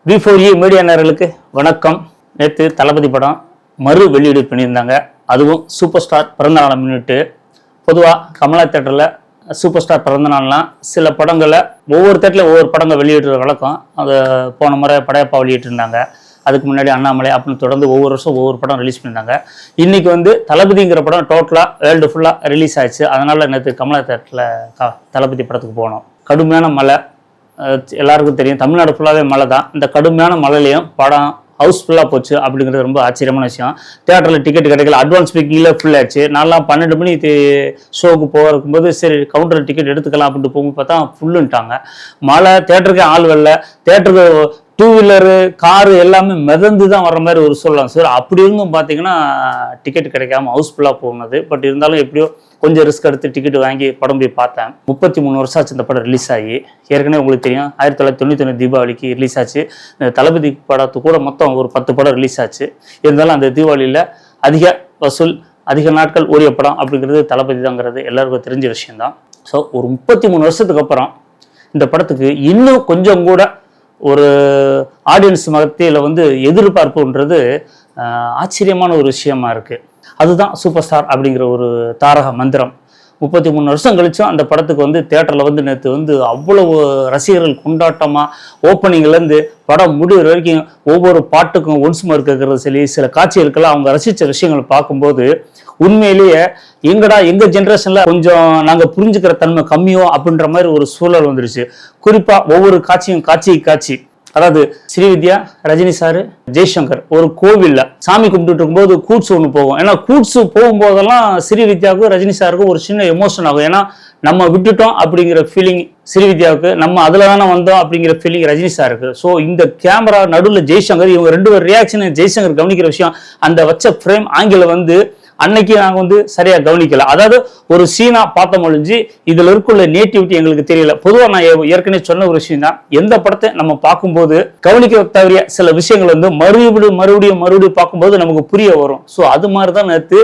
V4E media நேயர்களுக்கு வணக்கம். நேற்று தளபதி படம் மறு வெளியீடு பண்ணியிருந்தாங்க. அதுவும் சூப்பர் ஸ்டார் பிறந்தநாளை முன்னிட்டு. பொதுவாக கமலா தேட்டரில் சூப்பர் ஸ்டார் பிறந்தநாள்லாம் சில படங்களை ஒவ்வொரு தேட்டரில் ஒவ்வொரு படங்கள் வெளியிடுற வழக்கம். அதை போன முறை படையப்பா வெளியிட்டிருந்தாங்க. அதுக்கு முன்னாடி அண்ணாமலை அப்படின்னு தொடர்ந்து ஒவ்வொரு வருஷம் ஒவ்வொரு படம் ரிலீஸ் பண்ணியிருந்தாங்க. இன்றைக்கி வந்து தளபதிங்கிற படம் டோட்டலாக வேர்ல்டு ஃபுல்லாக ரிலீஸ் ஆயிடுச்சு. அதனால் நேற்று கமலா தேட்டரில் தளபதி படத்துக்கு போனோம். கடுமையான மழை, எல்லாருக்கும் தெரியும், தமிழ்நாடு ஃபுல்லாகவே மழை தான். இந்த கடுமையான மழையிலையும் படம் ஹவுஸ்ஃபுல்லாக போச்சு அப்படிங்கிறது ரொம்ப ஆச்சரியமான விஷயம். தேட்டரில் டிக்கெட் கிடைக்கல, அட்வான்ஸ் புக்கிங்கில் ஃபுல் ஆயிடுச்சு. நான்லாம் 12 மணி ஷோவுக்கு போகும்போது சரி கவுண்டரில் டிக்கெட் எடுத்துக்கலாம் அப்படின்ட்டு போகும்போது பார்த்தா ஃபுல்லுன்ட்டாங்க. மழை, தேட்டருக்கு ஆள் வரல, தேட்டருக்கு 2 வீலரு காரு எல்லாமே மிதந்து தான் வர்ற மாதிரி ஒரு சொல்லலாம் சார். அப்படி இருந்தும் பார்த்தீங்கன்னா டிக்கெட் கிடைக்காம ஹவுஸ்ஃபுல்லாக போனது. பட் இருந்தாலும் எப்படியோ கொஞ்சம் ரிஸ்க் எடுத்து டிக்கெட் வாங்கி படம் போய் பார்த்தேன். 33 வருஷம் ஆச்சு இந்த படம் ரிலீஸ் ஆகி. ஏற்கனவே உங்களுக்கு தெரியும் 1991 தீபாவளிக்கு ரிலீஸ் ஆச்சு. இந்த தளபதி படத்துக்கு கூட மொத்தம் ஒரு 10 படம் ரிலீஸ் ஆச்சு. இருந்தாலும் அந்த தீபாவளியில் அதிக வசூல், அதிக நாட்கள் ஓடிய படம் அப்படிங்கிறது தளபதி தாங்கிறது எல்லாருக்கும் தெரிஞ்ச விஷயம்தான். ஸோ ஒரு 33 வருஷத்துக்கு அப்புறம் இந்த படத்துக்கு இன்னும் கொஞ்சம் கூட ஒரு ஆடியன்ஸ் மத்தியில் வந்து எதிர்பார்ப்புன்றது ஆச்சரியமான ஒரு விஷயமா இருக்குது. அதுதான் சூப்பர் ஸ்டார் அப்படிங்கிற ஒரு தாரக மந்திரம். 33 வருஷம் கழிச்சும் அந்த படத்துக்கு வந்து தேட்டரில் வந்து நேற்று வந்து அவ்வளவு ரசிகர்கள் கொண்டாட்டமாக ஓப்பனிங்லேருந்து படம் முடிகிற வரைக்கும் ஒவ்வொரு பாட்டுக்கும் ஒன்ஸ்மோர் கேட்கறது சரி, சில காட்சிகளுக்கெல்லாம் அவங்க ரசித்த விஷயங்களை பார்க்கும்போது உண்மையிலேயே எங்கள் ஜென்ரேஷனில் கொஞ்சம் நாங்கள் புரிஞ்சுக்கிற தன்மை கம்மியோ அப்படின்ற மாதிரி ஒரு சூழல் வந்துருச்சு. குறிப்பாக ஒவ்வொரு காட்சியும் காட்சி அதாவது ஸ்ரீவித்யா, ரஜினி சாரு, ஜெய்சங்கர் ஒரு கோவில்ல சாமி கும்பிட்டு இருக்கும்போது கூட்ஸ் ஒன்று போகும். ஏன்னா கூட்ஸ் போகும்போதெல்லாம் ஸ்ரீவித்யாவுக்கும் ரஜினி சாருக்கும் ஒரு சின்ன எமோஷன் ஆகும். ஏன்னா நம்ம விட்டுட்டோம் அப்படிங்கிற ஃபீலிங் ஸ்ரீவித்யாவுக்கு, நம்ம அதில் தானே வந்தோம் அப்படிங்கிற ஃபீலிங் ரஜினி சாருக்கு. ஸோ இந்த கேமரா நடுவில் ஜெய்சங்கர், இவங்க 2 பேர் ரியாக்ஷன் ஜெய்சங்கர் கவனிக்கிற விஷயம், அந்த வச்ச ஃப்ரேம் ஆங்கில வந்து அன்னைக்கு நாங்கள் வந்து சரியாக கவனிக்கல. அதாவது ஒரு சீனா பார்த்த மொழிஞ்சு இதில் இருக்குள்ள நேட்டிவிட்டி எங்களுக்கு தெரியல. பொதுவாக நான் ஏற்கனவே சொன்ன ஒரு விஷயம் தான், எந்த படத்தை நம்ம பார்க்கும்போது கவனிக்க தவறிய சில விஷயங்கள் வந்து மறுபடியும் பார்க்கும்போது நமக்கு புரிய வரும். ஸோ அது மாதிரி தான் நேற்று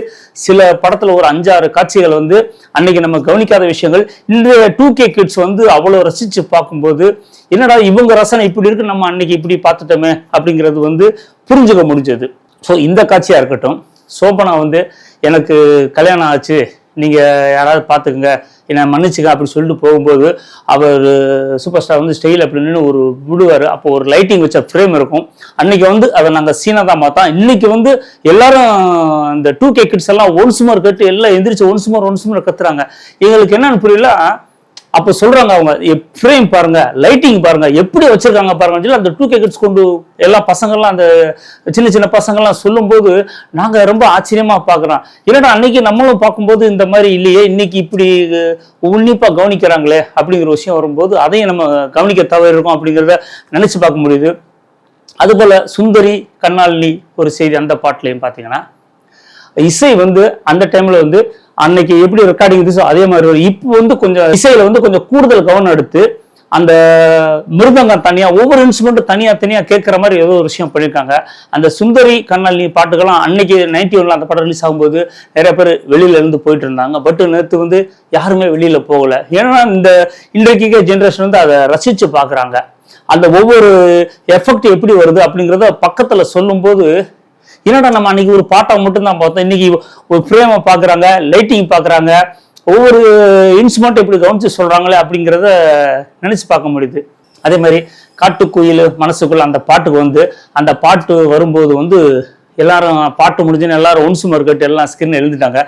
சில படத்தில் ஒரு 5-6 காட்சிகள் வந்து அன்னைக்கு நம்ம கவனிக்காத விஷயங்கள் இந்த 2K கிட்ஸ் வந்து அவ்வளோ ரசித்து பார்க்கும்போது என்னடா இவங்க ரசனை இப்படி இருக்கு, நம்ம அன்னைக்கு இப்படி பார்த்துட்டோமே அப்படிங்கிறது வந்து புரிஞ்சுக்க முடிஞ்சது. ஸோ இந்த காட்சியாக இருக்கட்டும், சோபனா வந்து எனக்கு கல்யாணம் ஆச்சு, நீங்கள் யாராவது பார்த்துக்குங்க, என்னை மன்னிச்சுக்க அப்படின்னு சொல்லிட்டு போகும்போது அவர் சூப்பர் ஸ்டார் வந்து ஸ்டைல் அப்படின்னு ஒரு விடுவார். அப்போ ஒரு லைட்டிங் வச்ச ஃப்ரேம் இருக்கும். அன்னைக்கு வந்து அதை நாங்கள் சீனா தான் பார்த்தோம். இன்னைக்கு வந்து எல்லாரும் இந்த 2K கிட்ஸ் எல்லாம் ஒன்ஸ்மோர் கட்டு எல்லாம் எந்திரிச்சு ஒன்ஸ்மோர் கத்துறாங்க. எங்களுக்கு என்னன்னு புரியல. அப்போ சொல்றாங்க அவங்க ஃப்ரேம் பாருங்க, லைட்டிங் பாருங்க, எப்படி வச்சிருக்காங்க பாருங்க. அந்த 2K கிட்ஸ் கொண்டு எல்லா பசங்கள்லாம், அந்த சின்ன பசங்கள்லாம் சொல்லும்போது நாங்கள் ரொம்ப ஆச்சரியமா பார்க்குறோம். இல்லைன்னா அன்னைக்கு நம்மளும் பார்க்கும்போது இந்த மாதிரி இல்லையே, இன்னைக்கு இப்படி உன்னிப்பாக கவனிக்கிறாங்களே அப்படிங்கிற விஷயம் வரும்போது அதையும் நம்ம கவனிக்க தவறு இருக்கும் அப்படிங்கிறத நினைச்சு பார்க்க முடியுது. அதுபோல சுந்தரி கண்ணாலினி ஒரு செய்தி, அந்த பாட்டுலையும் பார்த்தீங்கன்னா இசை வந்து அந்த டைம்ல வந்து அன்னைக்கு எப்படி ரெக்கார்டிங் இருந்துச்சோ அதே மாதிரி இப்போ வந்து கொஞ்சம் இசையில வந்து கொஞ்சம் கூடுதல் கவனம் எடுத்து அந்த மிருதங்கம் தனியா, ஒவ்வொரு இன்ஸ்ட்ருமெண்ட்டும் தனியா கேட்கிற மாதிரி ஏதோ ஒரு விஷயம் பண்ணியிருக்காங்க. அந்த சுந்தரி கண்ணாலினி பாட்டுக்கெல்லாம் அன்னைக்கு 91 அந்த படம் ரிலீஸ் ஆகும்போது நிறைய பேர் வெளியில இருந்து போயிட்டு இருந்தாங்க. பட் நேற்று வந்து யாருமே வெளியில போகல. ஏன்னா இந்த இன்றைக்கு ஜென்ரேஷன் வந்து அதை ரசிச்சு பாக்குறாங்க. அந்த ஒவ்வொரு எஃபெக்ட் எப்படி வருது அப்படிங்கிறத பக்கத்துல சொல்லும் போது என்னடா நம்ம அன்னைக்கு ஒரு பாட்டை மட்டும்தான் பார்த்தோம், இன்னைக்கு ஒரு ஃப்ரேமை பார்க்குறாங்க, லைட்டிங் பார்க்குறாங்க, ஒவ்வொரு இன்ஸ்ட்ருமெண்ட் எப்படி கவனிச்சு சொல்கிறாங்களே அப்படிங்கிறத நினச்சி பார்க்க முடியுது. அதே மாதிரி காட்டுக்குயில் மனசுக்குள்ள அந்த பாட்டுக்கு வந்து அந்த பாட்டு வரும்போது வந்து எல்லாரும் பாட்டு முடிஞ்சுன்னு எல்லாரும் ஒன்ஸ்மோர் கட்டு எல்லாம் ஸ்கிரீன் எழுதிட்டாங்க.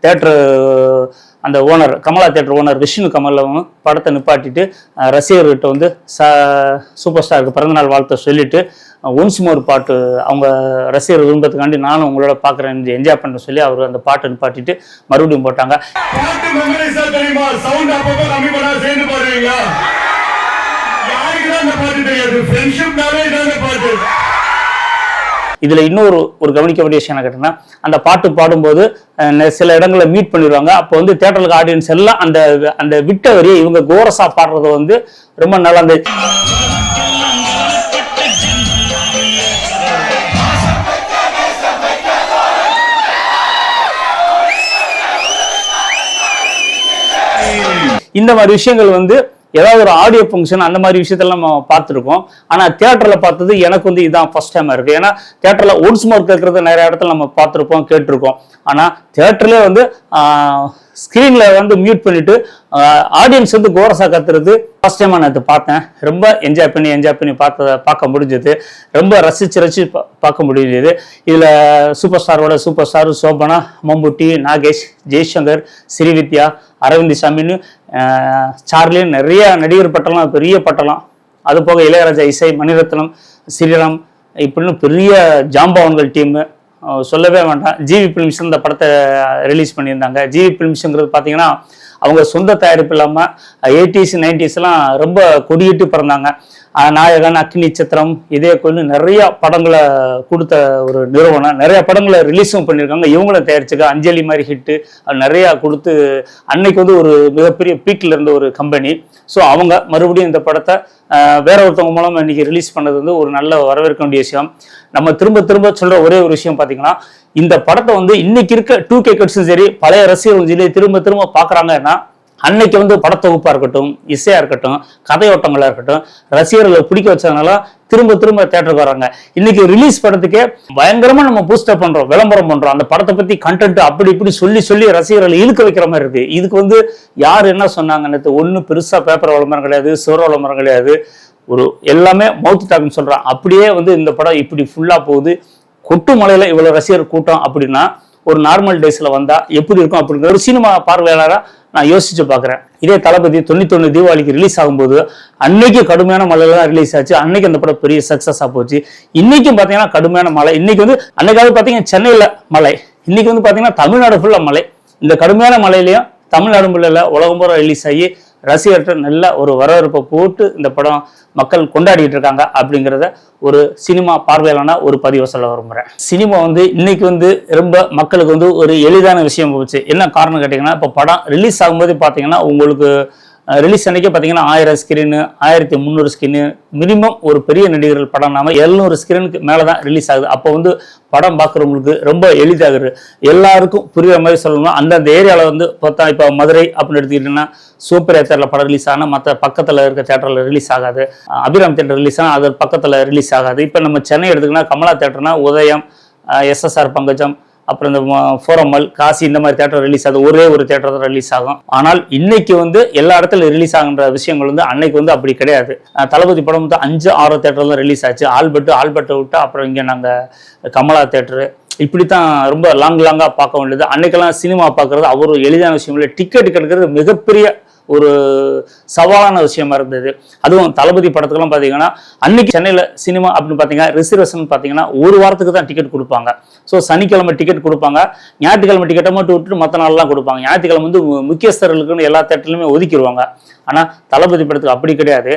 தேட்டர் அந்த owner, Kamala theatre owner Vishnu கமலும் படத்தை நிப்பாட்டிட்டு ரசிகர்கிட்ட வந்து சூப்பர் ஸ்டாருக்கு பிறந்தநாள் வாழ்த்தை சொல்லிட்டு ஒன்ஸ்மோர் பாட்டு அவங்க ரசிகர் விரும்பத்துக்காண்டி நானும் உங்களோட பார்க்குறேன் என்ஜாய் பண்ண சொல்லி அவர் அந்த பாட்டை நிப்பாட்டிட்டு மறுபடியும் போட்டாங்க. இதுல இன்னொரு கவனிக்க வேண்டிய விஷயம் என்ன கேட்டீங்கன்னா, அந்த பாட்டு பாடும்போது சில இடங்களை மீட் பண்ணிடுவாங்க. அப்போ வந்து தியேட்டருக்கு ஆடியன்ஸ் எல்லாம் அந்த விட்ட வரையை இவங்க கோரஸா பாடுறது வந்து ரொம்ப நல்லா அந்த இந்த மாதிரி விஷயங்கள் வந்து ஏதாவது ஒரு ஆடியோ ஃபங்க்ஷன் அந்த மாதிரி விஷயத்தெல்லாம் நம்ம பார்த்துருக்கோம். ஆனால் தியேட்டரில் பார்த்தது எனக்கு வந்து இதான் ஃபர்ஸ்ட் டைமாக இருக்குது. ஏன்னா தியேட்டரில் ஒன்ஸ் மோர் கேட்குறது நிறைய இடத்துல நம்ம பார்த்துருப்போம், கேட்டிருக்கோம். ஆனால் தியேட்டர்லேயே வந்து ஸ்க்ரீனில் வந்து மியூட் பண்ணிட்டு ஆடியன்ஸ் வந்து கோரஸாக கத்துறது ஃபர்ஸ்ட் டைமாக நான் இதை பார்த்தேன். ரொம்ப என்ஜாய் பண்ணி பார்க்க முடிஞ்சது. ரொம்ப ரசித்து பார்க்க முடிஞ்சது. இதில் சூப்பர் ஸ்டார் சோபனா, மம்முட்டி, நாகேஷ், ஜெய்சங்கர், ஸ்ரீவித்யா, அரவிந்த் சாமின்னு சார்லின்னு நிறைய நடிகர் பட்டலாம், பெரிய பட்டலாம். அது போக இளையராஜா இசை, மணிரத்னம், ஸ்ரீராம் இப்படின்னு பெரிய ஜாம்பவான்கள் டீமு சொல்லவே வேண்டாம். ஜிவி பிலிம்ஸ் இந்த படத்தை ரிலீஸ் பண்ணியிருந்தாங்க. ஜிவி பிலிம்ஸுங்கிறது பார்த்தீங்கன்னா அவங்க சொந்த தயாரிப்பு இல்லாமல் 80s 90s ரொம்ப கொடியிட்டு பிறந்தாங்க. நாயகன், அக்னி சித்திரம், இதே கொண்டு நிறைய படங்களை கொடுத்த ஒரு நிறுவனம். நிறைய படங்களை ரிலீஸும் பண்ணியிருக்காங்க. இவங்களும் தயாரிச்சுக்க அஞ்சலி மாதிரி ஹிட்டு நிறையா கொடுத்து அன்னைக்கு வந்து ஒரு மிகப்பெரிய பீக்கில் இருந்த ஒரு கம்பெனி. ஸோ அவங்க மறுபடியும் இந்த படத்தை வேற ஒருத்தவங்க மூலமாக இன்னைக்கு ரிலீஸ் பண்ணது வந்து ஒரு நல்ல வரவேற்க வேண்டிய விஷயம். நம்ம திரும்ப சொல்ற ஒரே ஒரு விஷயம் பார்த்தீங்கன்னா, இந்த படத்தை வந்து இன்னைக்கு இருக்க 2K கிட்ஸும் சரி, பழைய ரசிகர்களும் சரி திரும்ப பார்க்குறாங்கன்னா, அன்னைக்கு வந்து படத்தொகுப்பா இருக்கட்டும், இசையா இருக்கட்டும், கதையோட்டங்களா இருக்கட்டும், ரசிகர்களை பிடிக்க வச்சதுனால திரும்ப தேட்டருக்கு வராங்க. இன்னைக்கு ரிலீஸ் படத்துக்கே பயங்கரமா நம்ம பூஸ்டப் பண்றோம், விளம்பரம் பண்றோம். அந்த படத்தை பத்தி கண்டென்ட் அப்படி இப்படி சொல்லி ரசிகர்களை இழுக்க வைக்கிற மாதிரி இருக்கு. இதுக்கு வந்து யார் என்ன சொன்னாங்கன்னு ஒன்னும் பெருசா பேப்பர் விளம்பரம் கிடையாது, சுர விளம்பரம் கிடையாது. ஒரு எல்லாமே மவுத் டாக்னு சொல்றான். அப்படியே வந்து இந்த படம் இப்படி ஃபுல்லா போகுது. கொட்டு மலையில இவ்வளவு ரசிகர் கூட்டம் அப்படின்னா ஒரு நார்மல் டேஸ்ல வந்தா எப்படி இருக்கும் அப்படிங்கிற ஒரு சினிமா பார்வையாளராக நான் யோசிச்சு பார்க்குறேன். இதே தளபதி 91 தீபாவளிக்கு ரிலீஸ் ஆகும்போது அன்னைக்கு கடுமையான மழையில தான் ரிலீஸ் ஆச்சு. அன்னைக்கு அந்த படம் பெரிய சக்சஸா போச்சு. இன்னைக்கும் பார்த்தீங்கன்னா கடுமையான மழை. இன்னைக்கு வந்து அன்னைக்காவது பார்த்தீங்கன்னா சென்னையில் மழை, இன்னைக்கு வந்து பார்த்தீங்கன்னா தமிழ்நாடு ஃபுல்லா மழை. இந்த கடுமையான மழையிலையும் தமிழ்நாடு முள்ள உலகம் பூரா ரிலீஸ் ஆகி ரசிகர்கிட்ட நல்ல ஒரு வரவேற்பை போட்டு இந்த படம் மக்கள் கொண்டாடிட்டு இருக்காங்க அப்படிங்கிறத ஒரு சினிமா பார்வையாளனா ஒரு பதிவை சொல்ல விரும்புகிறேன். சினிமா வந்து இன்னைக்கு வந்து ரொம்ப மக்களுக்கு வந்து ஒரு எளிதான விஷயம் போச்சு. என்ன காரணம் கேட்டிங்கன்னா, இப்போ படம் ரிலீஸ் ஆகும்போது பார்த்தீங்கன்னா உங்களுக்கு ரிலீஸ் அன்னைக்கே பார்த்தீங்கன்னா 1000 ஸ்கிரீனு, 1300 ஸ்கிரீனு, மினிமம் ஒரு பெரிய நடிகர்கள் படம் நாம 700 ஸ்கிரீனுக்கு மேலே தான் ரிலீஸ் ஆகுது. அப்போ வந்து படம் பார்க்குறவங்களுக்கு ரொம்ப எளிதாகுது. எல்லாருக்கும் புரியுற மாதிரி சொல்லணும்னா அந்தந்த ஏரியாவில் வந்து பார்த்தா இப்போ மதுரை அப்படின்னு எடுத்துக்கிட்டீங்கன்னா சூப்பர் தேட்டரில் படம் ரிலீஸ் ஆனால் மற்ற பக்கத்தில் இருக்க தேட்டரில் ரிலீஸ் ஆகாது. அபிராம் தேட்டர் ரிலீஸ் ஆனால் அது பக்கத்தில் ரிலீஸ் ஆகாது. இப்போ நம்ம சென்னை எடுத்துக்கினா கமலா தேட்டர்னா உதயம், SSR பங்கஜம், அப்புறம் இந்த ஃபோரமல், காசி இந்த மாதிரி தேட்டர் ரிலீஸ் ஆகுது. ஒரே ஒரு தேட்டர் தான் ரிலீஸ் ஆகும். ஆனால் இன்னைக்கு வந்து எல்லா இடத்துல ரிலீஸ் ஆகுன்ற விஷயங்கள் வந்து அன்னைக்கு வந்து அப்படி கிடையாது. தளபதி படம் வந்து 5-6 தேட்டர் தான் ரிலீஸ் ஆச்சு. ஆல்பர்ட்டை விட்டா அப்புறம் இங்கே நாங்கள் கமலா தேட்டரு இப்படித்தான் ரொம்ப லாங்கா பார்க்க வேண்டியது. அன்னைக்கெல்லாம் சினிமா பார்க்கறது அவ்வளோ எளிதான விஷயம் இல்லை. டிக்கெட் கிடைக்கிறது மிகப்பெரிய ஒரு சவாலான விஷயமா இருந்தது. அதுவும் தளபதி படத்துக்கெல்லாம் பார்த்தீங்கன்னா அன்னைக்கு சென்னையில் சினிமா அப்படின்னு பார்த்தீங்கன்னா ரிசர்வேஷன் பார்த்தீங்கன்னா ஒரு வாரத்துக்கு தான் டிக்கெட் கொடுப்பாங்க. ஸோ சனிக்கிழமை டிக்கெட் கொடுப்பாங்க, ஞாயிற்றுக்கிழமை டிக்கெட்டை மட்டும் விட்டுட்டு மற்ற நாள்லாம் கொடுப்பாங்க. ஞாயிற்றுக்கிழமை வந்து முக்கியஸ்தர்களுக்குன்னு எல்லா தேட்டர்லையுமே ஒதுக்கிடுவாங்க. ஆனால் தளபதி படத்துக்கு அப்படி கிடையாது.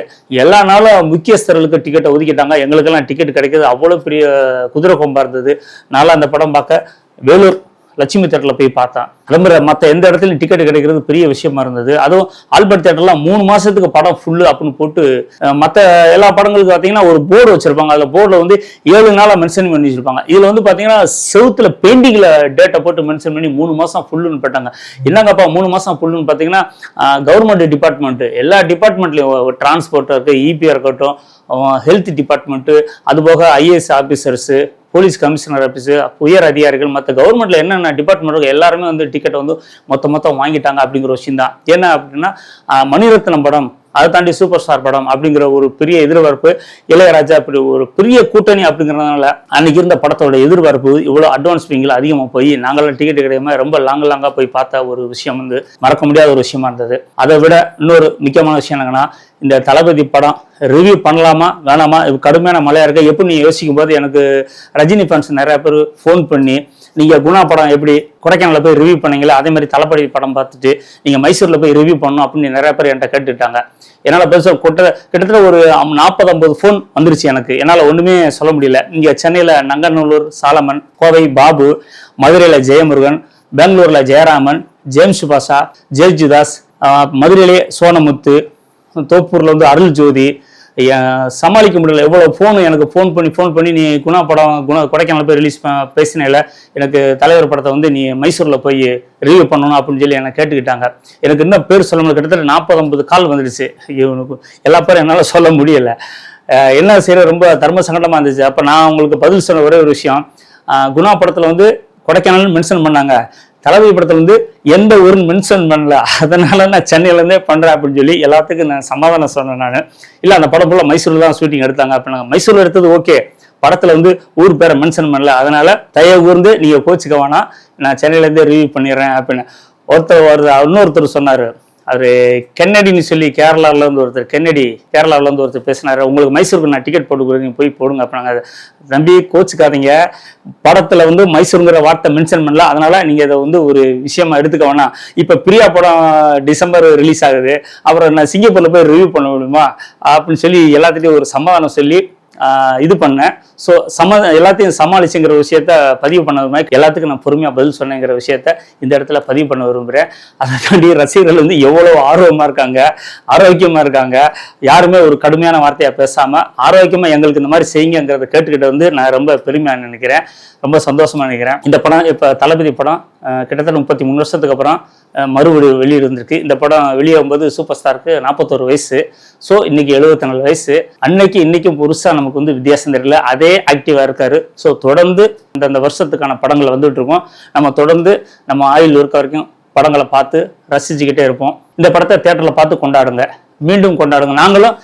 எல்லா நாளும் முக்கியஸ்தர்களுக்கு டிக்கெட்டை ஒதுக்கிட்டாங்க. எங்களுக்கெல்லாம் டிக்கெட் கிடைக்கிறது அவ்வளோ பெரிய குதிரை கொம்பா இருந்தது. நானும் அந்த படம் பார்க்க வேலூர் லட்சுமி தேட்டரில் போய் பார்த்தேன். ரொம்ப மற்ற எந்த இடத்துலையும் டிக்கெட் கிடைக்கிறது பெரிய விஷயமா இருந்தது. அதுவும் ஆல்பர்ட் தேட்டர்லாம் 3 மாசத்துக்கு படம் ஃபுல்லு அப்படின்னு போட்டு மற்ற எல்லா படங்களுக்கு பார்த்தீங்கன்னா ஒரு போர்டு வச்சிருப்பாங்க. அதில் போர்டில் வந்து 7 நாளாக மென்ஷன் பண்ணி வச்சிருப்பாங்க. இதில் வந்து பார்த்தீங்கன்னா செவுத்துல பெயிண்டிங்கில் டேட்டை போட்டு மென்ஷன் பண்ணி 3 மாசம் ஃபுல்லுன்னு போட்டாங்க. என்னங்கப்பா 3 மாசம் ஃபுல்லுன்னு பார்த்தீங்கன்னா கவர்மெண்ட் டிபார்ட்மெண்ட் எல்லா டிபார்ட்மெண்ட்லையும் டிரான்ஸ்போர்ட் இருக்குது, EPR இருக்கட்டும், ஹெல்த் டிபார்ட்மெண்ட்டு, அதுபோக IAS officers, police commissioner office, உயர் அதிகாரிகள், மற்ற கவர்மெண்ட்ல என்னென்ன டிபார்ட்மெண்ட் எல்லாருமே வந்து டிக்கெட்டை வந்து மொத்தம் வாங்கிட்டாங்க அப்படிங்கிற விஷயம் தான். என்ன அப்படின்னா மணிரத்னம் படம், அதை தாண்டி சூப்பர் ஸ்டார் படம் அப்படிங்கிற ஒரு பெரிய எதிர்பார்ப்பு, இளையராஜா அப்படி ஒரு பெரிய கூட்டணி அப்படிங்கிறதுனால அன்னைக்கு இருந்த படத்தோட எதிர்பார்ப்பு இவ்வளோ அட்வான்ஸ் பிங்கில் அதிகமாக போய் நாங்களாம் டிக்கெட் கிடையாம ரொம்ப லாங்கா போய் பார்த்த ஒரு விஷயம் வந்து மறக்க முடியாத ஒரு விஷயமா இருந்தது. அதை விட இன்னொரு முக்கியமான விஷயம் என்னங்கன்னா, இந்த தளபதி படம் ரிவ்யூ பண்ணலாமா வேணாமா, கடுமையான மழையா இருக்க எப்படி நீங்க யோசிக்கும் போது எனக்கு ரஜினி ஃபேன்ஸ் நிறைய பேர் ஃபோன் பண்ணி நீங்க குணா படம் எப்படி கொடைக்கானல போய் ரிவ்யூ பண்ணீங்களா, அதே மாதிரி தளபதி படம் பார்த்துட்டு நீங்க மைசூர்ல போய் ரிவ்யூ பண்ணணும் அப்படின்னு நிறைய பேர் என்கிட்ட கேட்டுட்டாங்க. என்னால பேச கிட்டத்தட்ட ஒரு 40-50 ஃபோன் வந்துருச்சு எனக்கு. என்னால ஒண்ணுமே சொல்ல முடியல. இங்க சென்னையில நங்கநல்லூர் சாலமன், கோவை பாபு, மதுரையில ஜெயமுருகன், பெங்களூர்ல ஜெயராமன், ஜேம்ஸ் பாஷா, ஜெயஜுதாஸ், மதுரையிலே சோனமுத்து, தோப்பூர்ல வந்து அருள் ஜோதி, சமாளிக்க முடியல. எவ்வளோ எனக்கு ஃபோன் பண்ணி நீ குணா படம் கொடைக்கானல் போய் ரிலீஸ் பேசினேல, எனக்கு தலைவர் படத்தை வந்து நீ மைசூரில் போய் ரிவ்யூ பண்ணணும் அப்படின்னு சொல்லி என்னை கேட்டுக்கிட்டாங்க. எனக்கு இன்னும் பேர் சொல்ல முடியல, கிட்டத்தட்ட 40-50 கால் வந்துடுச்சு. எல்லா பேரும் என்னால் சொல்ல முடியலை. என்ன செய்யற, ரொம்ப தர்ம சங்கடமாக இருந்துச்சு. அப்போ நான் உங்களுக்கு பதில் சொன்ன ஒரே ஒரு விஷயம், குணா படத்தில் வந்து கொடைக்கானல் மென்ஷன் பண்ணாங்க, தளபதி படத்தில் வந்து எந்த ஊருன்னு மென்ஷன் பண்ணல, அதனால நான் சென்னையிலேருந்தே பண்ணுறேன் அப்படின்னு சொல்லி எல்லாத்துக்கும் நான் சமாதானம் சொன்னேன். நான் இல்லை, அந்த படம் ஃபுல்லாக மைசூரில் தான் ஷூட்டிங் எடுத்தாங்க அப்படின்னாங்க. மைசூரில் எடுத்தது ஓகே, படத்தில் வந்து ஊர் பேரை மென்ஷன் பண்ணல, அதனால தயவு கூர்ந்து நீங்கள் கோச்சிக்க வேணாம், நான் சென்னையிலேருந்தே ரிவ்யூ பண்ணிடுறேன் அப்படின்னு இன்னொருத்தர் சொன்னார். அவர் கென்னடின்னு சொல்லி கேரளாவிலேருந்து ஒருத்தர் பேசினார். உங்களுக்கு மைசூருக்கு நான் டிக்கெட் போட்டு கொடுங்க, போய் போடுங்க அப்படின்னாங்க. தம்பி கோச்சுக்காதீங்க, படத்தில் வந்து மைசூருங்கிற வார்த்தை மென்ஷன் பண்ணல, அதனால நீங்கள் இதை வந்து ஒரு விஷயமா எடுத்துக்க வேணாம். இப்போ பிரியா படம் டிசம்பர் ரிலீஸ் ஆகுது, அப்புறம் நான் சிங்கப்பூரில் போய் ரிவ்யூ பண்ண முடியுமா அப்படின்னு சொல்லி எல்லாத்துட்டையும் ஒரு சமாதானம் சொல்லி இது பண்ணேன். ஸோ எல்லாத்தையும் சமாளிச்சுங்கிற விஷயத்த பதிவு பண்ண மாதிரி எல்லாத்துக்கும் நான் பொறுமையாக பதில் சொன்னேங்கிற விஷயத்த இந்த இடத்துல பதிவு பண்ண விரும்புகிறேன். அதை தாண்டி ரசிகர்கள் வந்து எவ்வளோ ஆரோக்கியமாக இருக்காங்க. யாருமே ஒரு கடுமையான வார்த்தையாக பேசாமல் ஆரோக்கியமாக எங்களுக்கு இந்த மாதிரி செய்யுங்கிறத கேட்டுக்கிட்ட வந்து நான் ரொம்ப பெருமையாக நினைக்கிறேன், ரொம்ப சந்தோஷமாக நினைக்கிறேன். இந்த படம் இப்போ தளபதி படம் கிட்டத்தட்ட 33 வருஷத்துக்கு அப்புறம் வெளியே இருந்திருக்கு. இந்த படம் வெளியாகும்போது சூப்பர் ஸ்டாருக்கு 41 வயசு. ஸோ இன்னைக்கு 74 வயசு. அன்னைக்கு இன்னைக்கும் புதுசாக நமக்கு வந்து வித்தியாசம் தெரியல, அதே ஆக்டிவாக இருக்காரு. ஸோ தொடர்ந்து இந்த வருஷத்துக்கான படங்களை வந்துட்டு இருக்கோம். நம்ம தொடர்ந்து நம்ம ஆயுள் இருக்க வரைக்கும் படங்களை பார்த்து ரசிச்சுக்கிட்டே இருப்போம். இந்த படத்தை தியேட்டரில் பார்த்து கொண்டாடுங்க, மீண்டும் கொண்டாடுங்க. நாங்களும்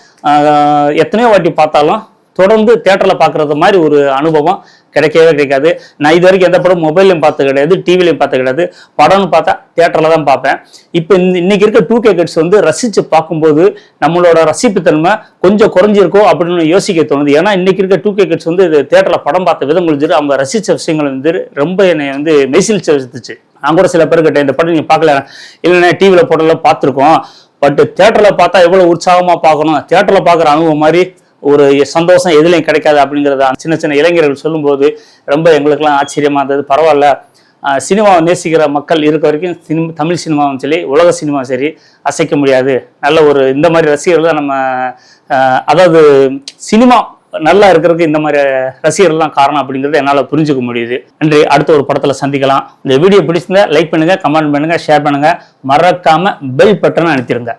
எத்தனையோ வாட்டி பார்த்தாலும் தொடர்ந்து தியேட்டரில் பார்க்குறது மாதிரி ஒரு அனுபவம் கிடைக்கவே கிடைக்காது. நான் இது வரைக்கும் எந்த படம் மொபைல்லையும் பார்த்து கிடையாது, டிவிலையும் பார்த்து கிடையாது. படம்னு பார்த்தா தியேட்டரில் தான் பார்ப்பேன். இப்போ இன்னைக்கு இருக்க 2K கிட்ஸ் வந்து ரசித்து பார்க்கும்போது நம்மளோட ரசிப்புத்தன்மை கொஞ்சம் குறைஞ்சிருக்கோம் அப்படின்னு யோசிக்க தோணுது. ஏன்னா இன்னைக்கு இருக்க 2K கிட்ஸ் வந்து தியேட்டரில் படம் பார்த்த விதம் முடிஞ்சிட்டு அவங்க ரசித்த விஷயங்கள் வந்து ரொம்ப என்னை வந்து மெய்சிலிச்சு வச்சுச்சு. நான் கூட சில பேர் கிட்ட இந்த படம் நீங்கள் பார்க்கல, இல்லைன்னா டிவியில் போட்டெல்லாம் பார்த்துருக்கோம், பட் தியேட்டரில் பார்த்தா எவ்வளோ உற்சாகமாக பார்க்கணும், தியேட்டரில் பார்க்குற அனுபவம் மாதிரி ஒரு சந்தோஷம் எதுலையும் கிடைக்காது அப்படிங்கிறத சின்ன சின்ன இளைஞர்கள் சொல்லும்போது ரொம்ப எங்களுக்கெல்லாம் ஆச்சரியமாக இருந்தது. பரவாயில்ல, சினிமாவை நேசிக்கிற மக்கள் இருக்க வரைக்கும் தமிழ் சினிமாவும் சரி, உலக சினிமாவும் சரி அசைக்க முடியாது. நல்ல ஒரு இந்த மாதிரி ரசிகர்கள் தான் நம்ம, அதாவது சினிமா நல்லா இருக்கிறதுக்கு இந்த மாதிரி ரசிகர்கள் தான் காரணம் அப்படிங்கிறத என்னால் புரிஞ்சுக்க முடியுது. நன்றி, அடுத்த ஒரு படத்தில் சந்திக்கலாம். இந்த வீடியோ பிடிச்சிருந்தா லைக் பண்ணுங்கள், கமெண்ட் பண்ணுங்கள், ஷேர் பண்ணுங்கள், மறக்காமல் பெல் பட்டனை அழுத்திடுங்க.